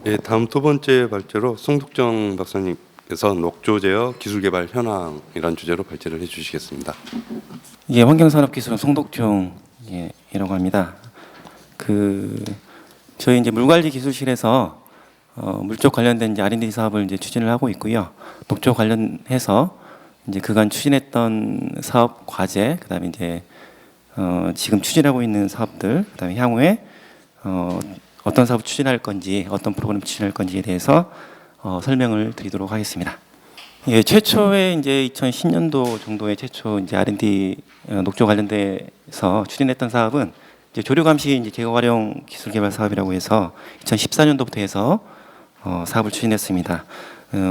예, 다음 두 번째 발제로 송득정 박사님께서 녹조 제어 기술 개발 현황이라는 주제로 발제를 해주시겠습니다. 예, 환경산업기술원 송독종이라고 합니다. 저희 이제 물관리 기술실에서 물쪽 관련된 이제 R&D 사업을 이제 추진을 하고 있고요. 녹조 관련해서 이제 그간 추진했던 사업 과제, 그다음에 이제 지금 추진하고 있는 사업들, 그다음에 향후에 어떤 사업을 추진할 건지, 어떤 프로그램 추진할 건지에 대해서 설명을 드리도록 하겠습니다. 예, 최초의 이제 2010년도 정도에 최초 이제 R&D 녹조 관련돼서 추진했던 사업은 이제 조류 감시 이제 제거 활용 기술 개발 사업이라고 해서 2014년도부터 해서 사업을 추진했습니다.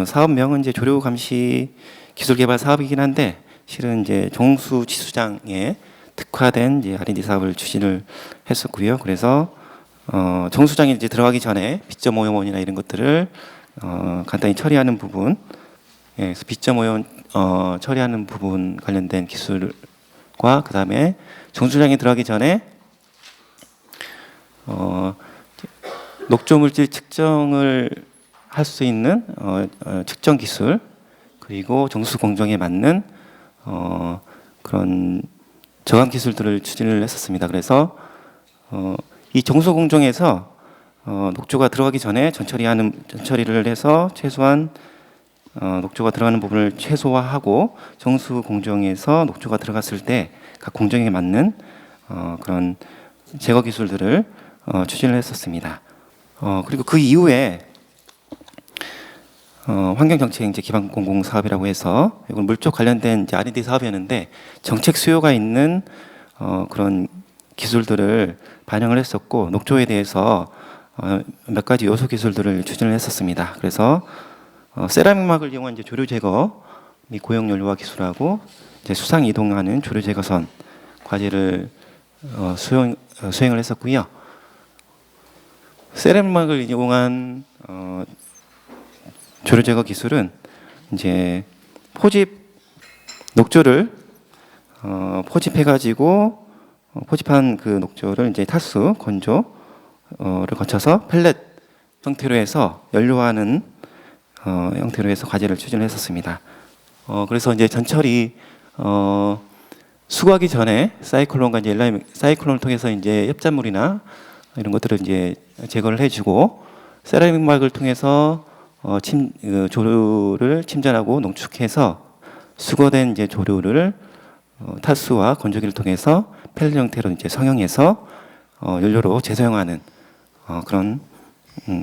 사업명은 이제 조류 감시 기술 개발 사업이긴 한데 실은 이제 종수 치수장에 특화된 이제 R&D 사업을 추진을 했었고요. 그래서 정수장에 이제 들어가기 전에 빗점 오염원이나 이런 것들을 간단히 처리하는 부분, 예, 그래서 빗점 오염 처리하는 부분 관련된 기술과 그 다음에 정수장에 들어가기 전에 녹조 물질 측정을 할 수 있는 측정 기술, 그리고 정수 공정에 맞는 그런 저감 기술들을 추진을 했었습니다. 그래서 이 정수 공정에서 녹조가 들어가기 전에 전처리를 해서 최소한 녹조가 들어가는 부분을 최소화하고 정수 공정에서 녹조가 들어갔을 때 각 공정에 맞는 그런 제거 기술들을 추진을 했었습니다. 그리고 그 이후에 환경정책 이제 기반 공공 사업이라고 해서 이건 물쪽 관련된 이제 R&D 사업이었는데 정책 수요가 있는 그런 기술들을 반영을 했었고 녹조에 대해서 몇 가지 요소 기술들을 추진을 했었습니다. 그래서 세라믹막을 이용한 이제 조류 제거 및 고용 연료화 기술하고 이제 수상 이동하는 조류 제거선 과제를 수행을 했었고요. 세라믹막을 이용한 조류 제거 기술은 이제 녹조를 포집해가지고 포집한 그 녹조를 이제 탈수 건조를 거쳐서 펠렛 형태로 해서 연료화하는 형태로 해서 과제를 추진을 했었습니다. 그래서 이제 전처리 수거하기 전에 사이클론과 이제 엘라임 사이클론을 통해서 이제 협작물이나 이런 것들을 이제 제거를 해주고 세라믹막을 통해서 조류를 침전하고 농축해서 수거된 이제 조류를 탈수와 건조기를 통해서 펠렛 형태로 이제 성형해서 연료로 재사용하는 그런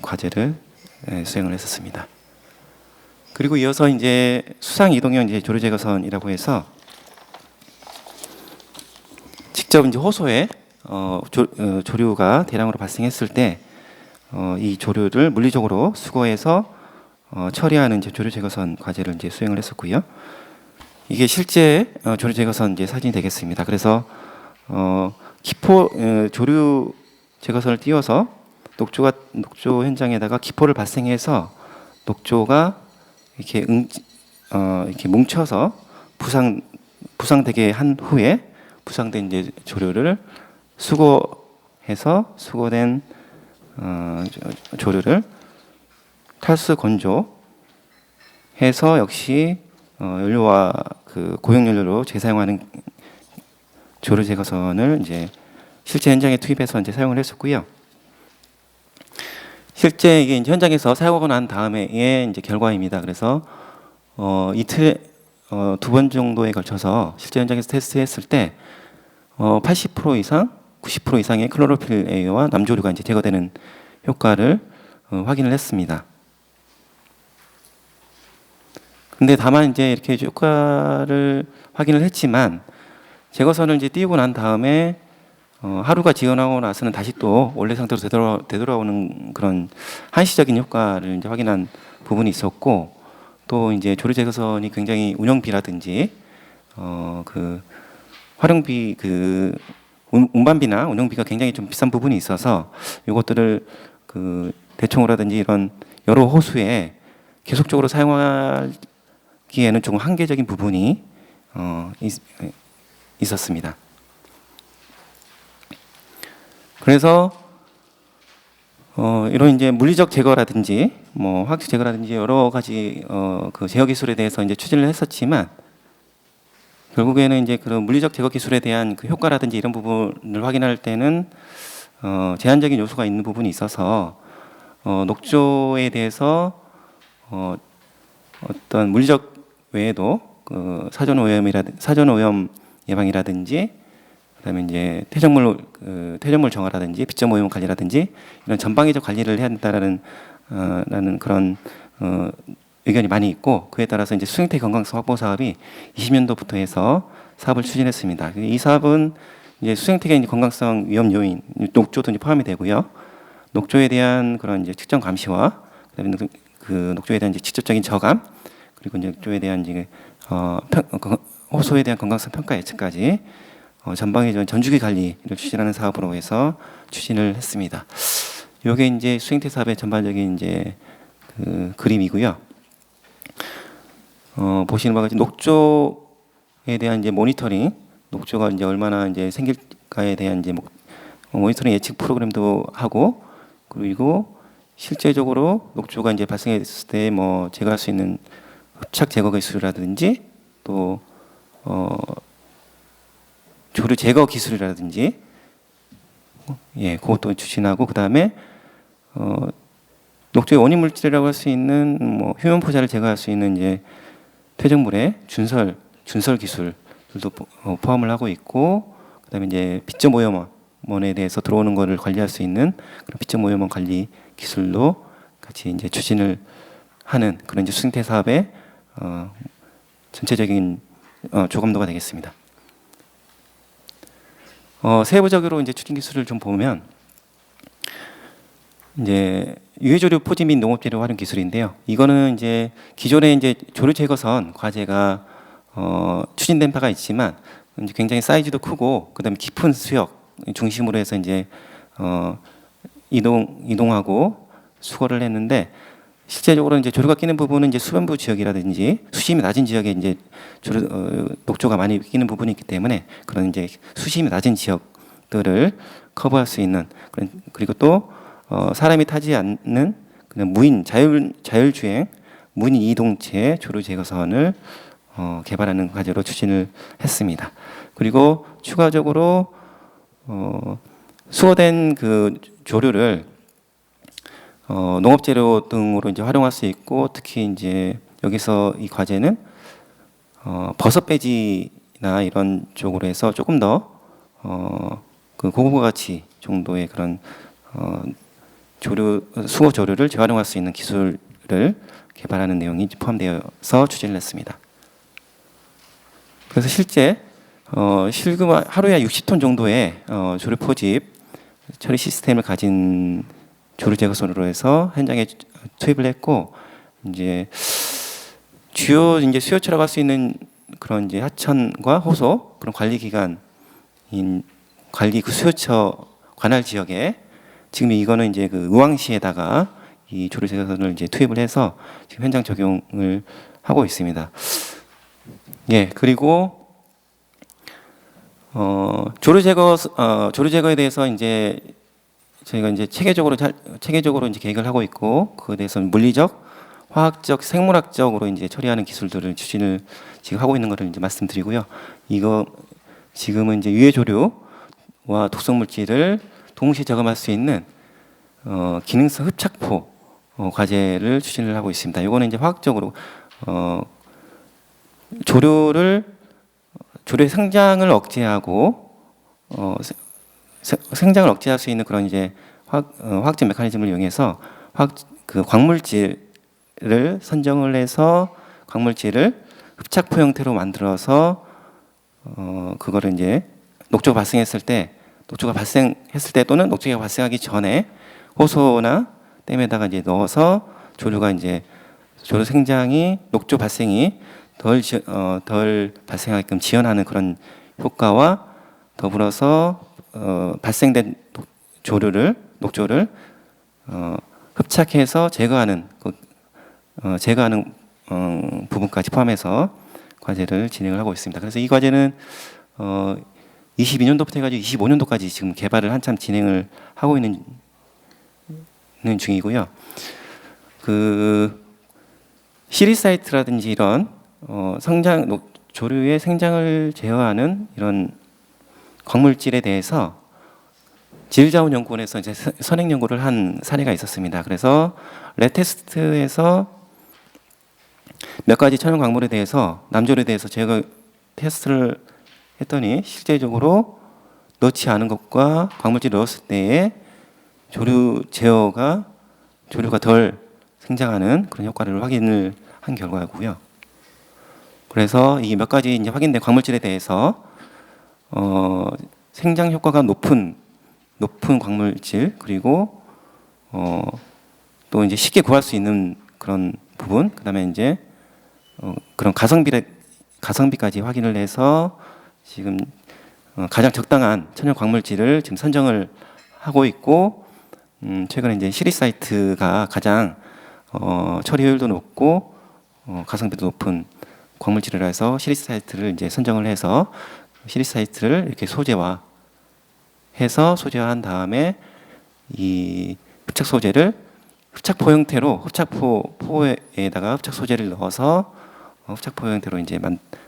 과제를 수행을 했었습니다. 그리고 이어서 이제 수상 이동형 이제 조류 제거선이라고 해서 직접 이제 호소에 조류가 대량으로 발생했을 때 이 조류를 물리적으로 수거해서 처리하는 이제 조류 제거선 과제를 이제 수행을 했었고요. 이게 실제 조류 제거선 이제 사진이 되겠습니다. 그래서 조류 제거선을 띄워서 녹조 현장에다가 기포를 발생해서 녹조가 이렇게 이렇게 뭉쳐서 부상되게 한 후에 부상된 이제 조류를 수거해서 수거된 조류를 탈수 건조해서 역시 연료와 그 고용 연료로 재사용하는 조류 제거선을 이제 실제 현장에 투입해서 이제 사용을 했었고요. 실제 이게 이제 현장에서 사용하고 난 다음에의 이제 결과입니다. 그래서 이틀 두 번 정도에 걸쳐서 실제 현장에서 테스트했을 때 80% 이상, 90% 이상의 클로로필 A와 남조류가 이제 제거되는 효과를 확인을 했습니다. 근데 다만 이제 이렇게 효과를 확인을 했지만 제거선을 이제 띄우고 난 다음에 하루가 지나고 나서는 다시 또 원래 상태로 되돌아오는 그런 한시적인 효과를 이제 확인한 부분이 있었고, 또 이제 조류 제거선이 굉장히 운영비라든지 그 활용비 운반비나 운영비가 굉장히 좀 비싼 부분이 있어서 이것들을 그 대청호라든지 이런 여러 호수에 계속적으로 사용하기에는 조금 한계적인 부분이 있었습니다. 그래서 이런 이제 물리적 제거라든지 뭐 화학적 제거라든지 여러 가지 그 제거 기술에 대해서 이제 추진을 했었지만 결국에는 이제 그런 물리적 제거 기술에 대한 그 효과라든지 이런 부분을 확인할 때는 제한적인 요소가 있는 부분이 있어서 녹조에 대해서 어떤 물리적 외에도 그 사전 오염 예방이라든지 그다음에 이제 퇴적물 정화라든지 빗점 오염 관리라든지 이런 전방위적 관리를 해야 된다라는 라는 그런 의견이 많이 있고 그에 따라서 이제 수생태 건강성 확보 사업이 20년도부터 해서 사업을 추진했습니다. 이 사업은 이제 수생태계 건강성 위험 요인 녹조도 이제 포함이 되고요. 녹조에 대한 그런 이제 측정 감시와 그다음에 그 녹조에 대한 이제 직접적인 저감 그리고 이제 녹조에 대한 이제 호소에 대한 건강성 평가 예측까지 전방위적 전주기 관리를 추진하는 사업으로 해서 추진을 했습니다. 이게 이제 수행태 사업의 전반적인 이제 그 그림이고요. 보시는 바와 같이 녹조에 대한 이제 모니터링, 녹조가 이제 얼마나 이제 생길까에 대한 이제 모니터링 예측 프로그램도 하고 그리고 실제적으로 녹조가 이제 발생했을 때 뭐 제거할 수 있는 흡착 제거 기술이라든지 또 조류 제거 기술이라든지 예, 그것도 추진하고 그다음에 녹조의 원인 물질이라고 할 수 있는 뭐 휴면 포자를 제거할 수 있는 이제 퇴적물의 준설 기술들도 포함을 하고 있고 그다음에 이제 빗점 오염원에 대해서 들어오는 것을 관리할 수 있는 그런 빗점 오염원 관리 기술도 같이 이제 추진을 하는 그런 이제 수생태 사업의 전체적인 조감도가 되겠습니다. 세부적으로 이제 추진 기술을 좀 보면 이제 유해조류 포지 및 농업재료 활용 기술인데요. 이거는 이제 기존에 이제 조류 제거선 과제가 추진된 바가 있지만 이제 굉장히 사이즈도 크고 그다음에 깊은 수역 중심으로 해서 이제 이동하고 수거를 했는데 실제적으로 이제 조류가 끼는 부분은 이제 수변부 지역이라든지 수심이 낮은 지역에 이제 녹조가 많이 끼는 부분이 있기 때문에 그런 이제 수심이 낮은 지역들을 커버할 수 있는 그리고 또 사람이 타지 않는 그냥 무인 자율주행 무인 이동체 조류 제거선을 개발하는 과제로 추진을 했습니다. 그리고 추가적으로 수거된 그 조류를 농업재료 등으로 이제 활용할 수 있고 특히 이제 여기서 이 과제는 버섯 배지나 이런 쪽으로 해서 조금 더 그 고부가 가치 정도의 그런 수거 조류를 재활용할 수 있는 기술을 개발하는 내용이 포함되어서 추진을 했습니다. 그래서 실제 실금 하루에 60톤 정도의 조류 포집 처리 시스템을 가진 조류 제거선으로 해서 현장에 투입을 했고 이제 주요 이제 수요처라고 할 수 있는 그런 이제 하천과 호소 그런 관리 기관인 관리 그 수요처 관할 지역에 지금 이거는 이제 그 의왕시에다가 이 조류 제거선을 이제 투입을 해서 지금 현장 적용을 하고 있습니다. 예, 그리고 조류 제거에 대해서 이제 저희가 이제 체계적으로 이제 계획을 하고 있고 그에 대해서 물리적, 화학적, 생물학적으로 이제 처리하는 기술들을 추진을 지금 하고 있는 것을 이제 말씀드리고요. 이거 지금은 이제 유해 조류와 독성 물질을 동시에 저감할 수 있는 기능성 흡착포 과제를 추진을 하고 있습니다. 이거는 이제 화학적으로 조류의 성장을 억제하고 생장을 억제할 수 있는 그런 이제 화학적 메커니즘을 이용해서 그 광물질을 선정을 해서 광물질을 흡착포 형태로 만들어서 그거를 이제 녹조가 발생했을 때 또는 녹조가 발생하기 전에 호소나 댐에다가 이제 넣어서 조류 생장이 녹조 발생이 덜 발생하게끔 지연하는 그런 효과와 더불어서 발생된 녹조를 흡착해서 제거하는 부분까지 포함해서 과제를 진행을 하고 있습니다. 그래서 이 과제는 22년도부터 해가지고 25년도까지 지금 개발을 한참 진행을 하고 있는 중이고요. 그 시리사이트라든지 이런 조류의 생장을 제어하는 이런 광물질에 대해서 지질자원연구원에서 이제 선행 연구를 한 사례가 있었습니다. 그래서 랩테스트에서 몇 가지 천연 광물에 대해서 남조류에 대해서 제가 테스트를 했더니 실제적으로 넣지 않은 것과 광물질을 넣었을 때에 조류가 덜 생장하는 그런 효과를 확인을 한 결과고요. 그래서 이 몇 가지 이제 확인된 광물질에 대해서 생장 효과가 높은 광물질, 그리고 또 이제 쉽게 구할 수 있는 그런 부분, 그다음에 이제 그런 가성비까지 확인을 해서 지금 가장 적당한 천연 광물질을 지금 선정을 하고 있고, 최근에 이제 시리사이트가 가장 처리 효율도 높고 가성비도 높은 광물질이라 해서 시리사이트를 이제 선정을 해서 시리사이트를 이렇게 소재화한 다음에 이 흡착 소재를 흡착포 형태로 흡착포에다가 흡착 소재를 넣어서 흡착포 형태로 이제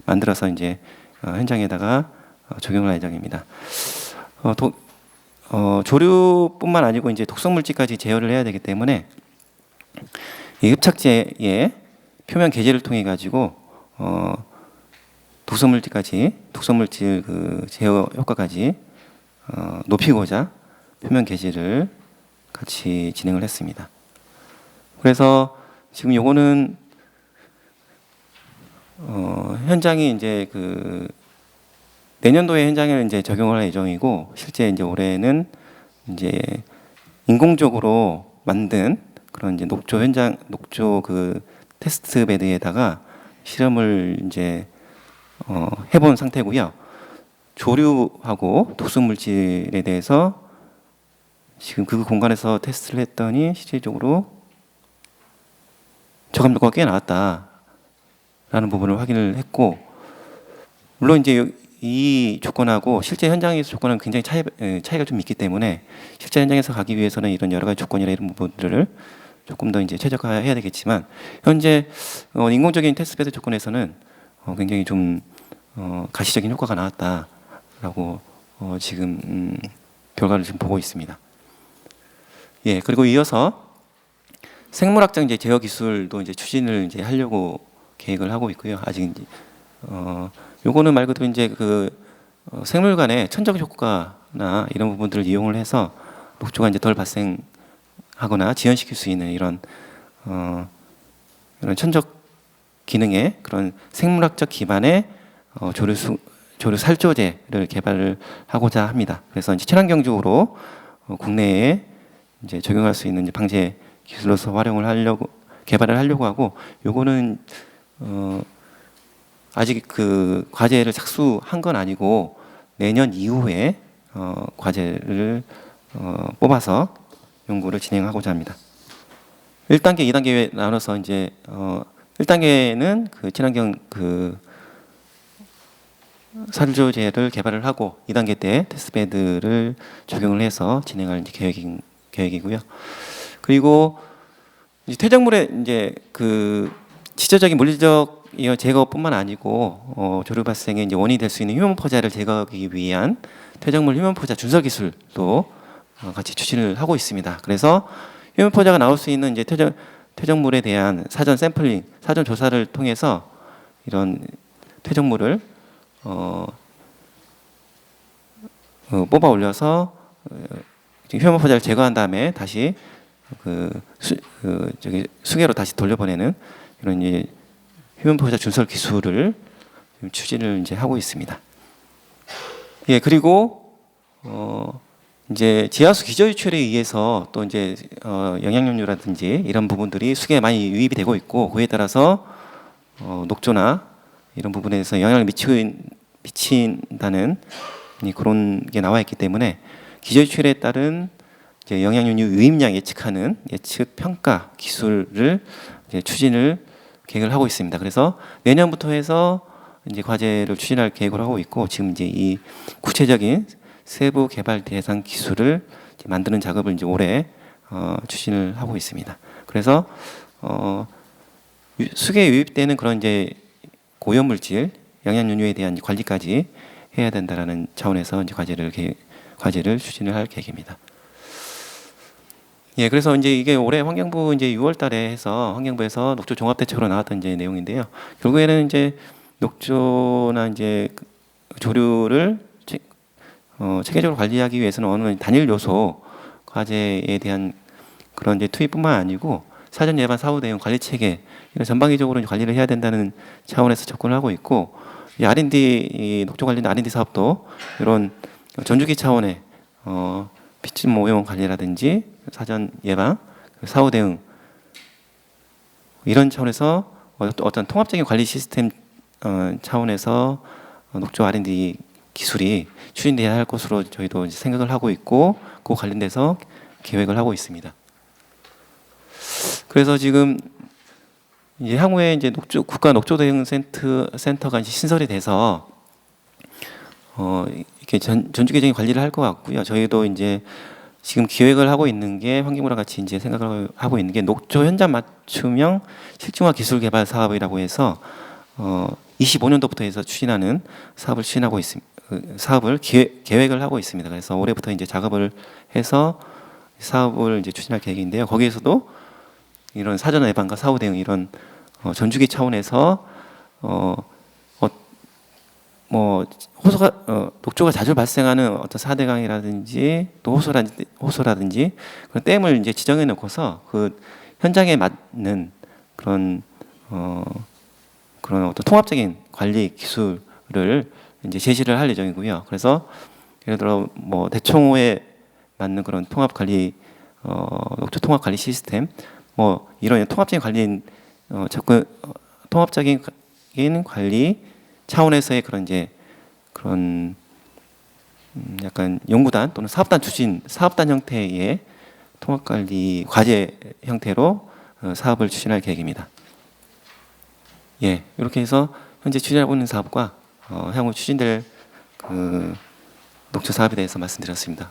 만들어서 이제 현장에다가 적용할 예정입니다. 조류뿐만 아니고 이제 독성 물질까지 제어를 해야 되기 때문에 이 흡착제의 표면 계제를 통해 가지고 독성 물질 그 제어 효과까지 높이고자 표면 계제를 같이 진행을 했습니다. 그래서 지금 요거는 현장이 이제 그 내년도에 현장에 이제 적용할 예정이고, 실제 이제 올해는 이제 인공적으로 만든 그런 이제 녹조 그 테스트 베드에다가 실험을 이제 해본 상태고요. 조류하고 독성 물질에 대해서 지금 그 공간에서 테스트를 했더니 실질적으로 저감도가 꽤 나왔다라는 부분을 확인을 했고, 물론 이제 이 조건하고 실제 현장에서 조건은 굉장히 차이가 좀 있기 때문에 실제 현장에서 가기 위해서는 이런 여러 가지 조건이나 이런 부분들을 조금 더 이제 최적화해야 되겠지만, 현재 인공적인 테스트베드 조건에서는 굉장히 좀 가시적인 효과가 나왔다라고 지금 결과를 지금 보고 있습니다. 예, 그리고 이어서 생물학적 이제 제어 기술도 이제 추진을 이제 하려고 계획을 하고 있고요. 아직 이제 요거는 말 그대로 이제 그 생물 간의 천적 효과나 이런 부분들을 이용을 해서 녹조가 이제 덜 발생하거나 지연시킬 수 있는 이런 천적 기능의 그런 생물학적 기반의 조류 살조제를 개발을 하고자 합니다. 그래서 이제 친환경적으로 국내에 이제 적용할 수 있는 이제 방제 기술로서 개발을 하려고 하고, 요거는 아직 그 과제를 착수한 건 아니고 내년 이후에 과제를 뽑아서 연구를 진행하고자 합니다. 1단계, 2단계 나눠서 이제 1단계는 그 친환경 그 살조제를 개발을 하고 2단계 때 테스트베드를 적용을 해서 진행할 이제 계획이고요. 그리고 이제 퇴적물의 이제 그 지적인 물리적 제거뿐만 아니고 조류 발생의 이제 원인이 될 수 있는 휴면 포자를 제거하기 위한 퇴적물 휴면 포자 준설 기술도 같이 추진을 하고 있습니다. 그래서 휴면 포자가 나올 수 있는 이제 퇴적물에 대한 사전 샘플링, 사전 조사를 통해서 이런 퇴적물을 뽑아 올려서 휴면 포자를 제거한 다음에 다시 수계로 다시 돌려보내는 이런 이제 휴면 포자 준설 기술을 추진을 이제 하고 있습니다. 예, 그리고 이제 지하수 기저 유출에 의해서 또 이제 영양염류라든지 이런 부분들이 수계에 많이 유입이 되고 있고, 그에 따라서 녹조나 이런 부분에서 영향을 미친다는 그런 게 나와 있기 때문에 기저 유출에 따른 이제 영양염류 유입량 예측하는 예측 평가 기술을 이제 추진을 계획을 하고 있습니다. 그래서 내년부터 해서 이제 과제를 추진할 계획을 하고 있고, 지금 이제 이 구체적인 세부 개발 대상 기술을 이제 만드는 작업을 이제 올해 추진을 하고 있습니다. 그래서 수계에 유입되는 그런 이제 고염물질, 영양연료에 대한 관리까지 해야 된다라는 차원에서 이제 과제를 추진을 할 계획입니다. 예, 그래서 이제 이게 올해 환경부 이제 6월달에 해서 환경부에서 녹조 종합대책으로 나왔던 이제 내용인데요. 결국에는 이제 녹조나 이제 조류를 체계적으로 관리하기 위해서는 어느 단일 요소 과제에 대한 그런 이제 투입뿐만 아니고 사전 예방 사후 대응 관리 체계 이런 전방위적으로 관리를 해야 된다는 차원에서 접근을 하고 있고, 이 R&D 이 녹조 관련된 R&D 사업도 이런 전주기 차원의 피침 오염 관리라든지 사전 예방, 사후 대응 이런 차원에서 어떤 통합적인 관리 시스템 차원에서 녹조 R&D 기술이 추진돼야 할 것으로 저희도 이제 생각을 하고 있고, 그 관련돼서 계획을 하고 있습니다. 그래서 지금 이제 향후에 이제 국가 녹조 대응 센터가 이제 신설이 돼서 이렇게 전주기적인 관리를 할 것 같고요. 저희도 이제 지금 기획을 하고 있는 게 환경부랑 같이 이제 생각을 하고 있는 게 녹조 현장 맞춤형 실증화 기술 개발 사업이라고 해서 25년도부터 해서 추진하는 사업을 추진하고 있습니다. 사업을 계획을 하고 있습니다. 그래서 올해부터 이제 작업을 해서 사업을 이제 추진할 계획인데요. 거기에서도 이런 사전 예방과 사후 대응 이런 전주기 차원에서 뭐 녹조가 자주 발생하는 어떤 사대강이라든지 또 호소라든지 그런 댐을 이제 지정해 놓고서 그 현장에 맞는 그런 어떤 통합적인 관리 기술을 이제 제시를 할 예정이고요. 그래서 예를 들어 뭐 대청호에 맞는 그런 통합 관리 녹조 통합 관리 시스템 뭐 이런 통합적인 관리 통합적인 관리 차원에서의 그런 이제 그런 약간 연구단 또는 사업단 형태의 통합 관리 과제 형태로 사업을 추진할 계획입니다. 예, 이렇게 해서 현재 추진하고 있는 사업과 향후 추진될 그 녹조 사업에 대해서 말씀드렸습니다.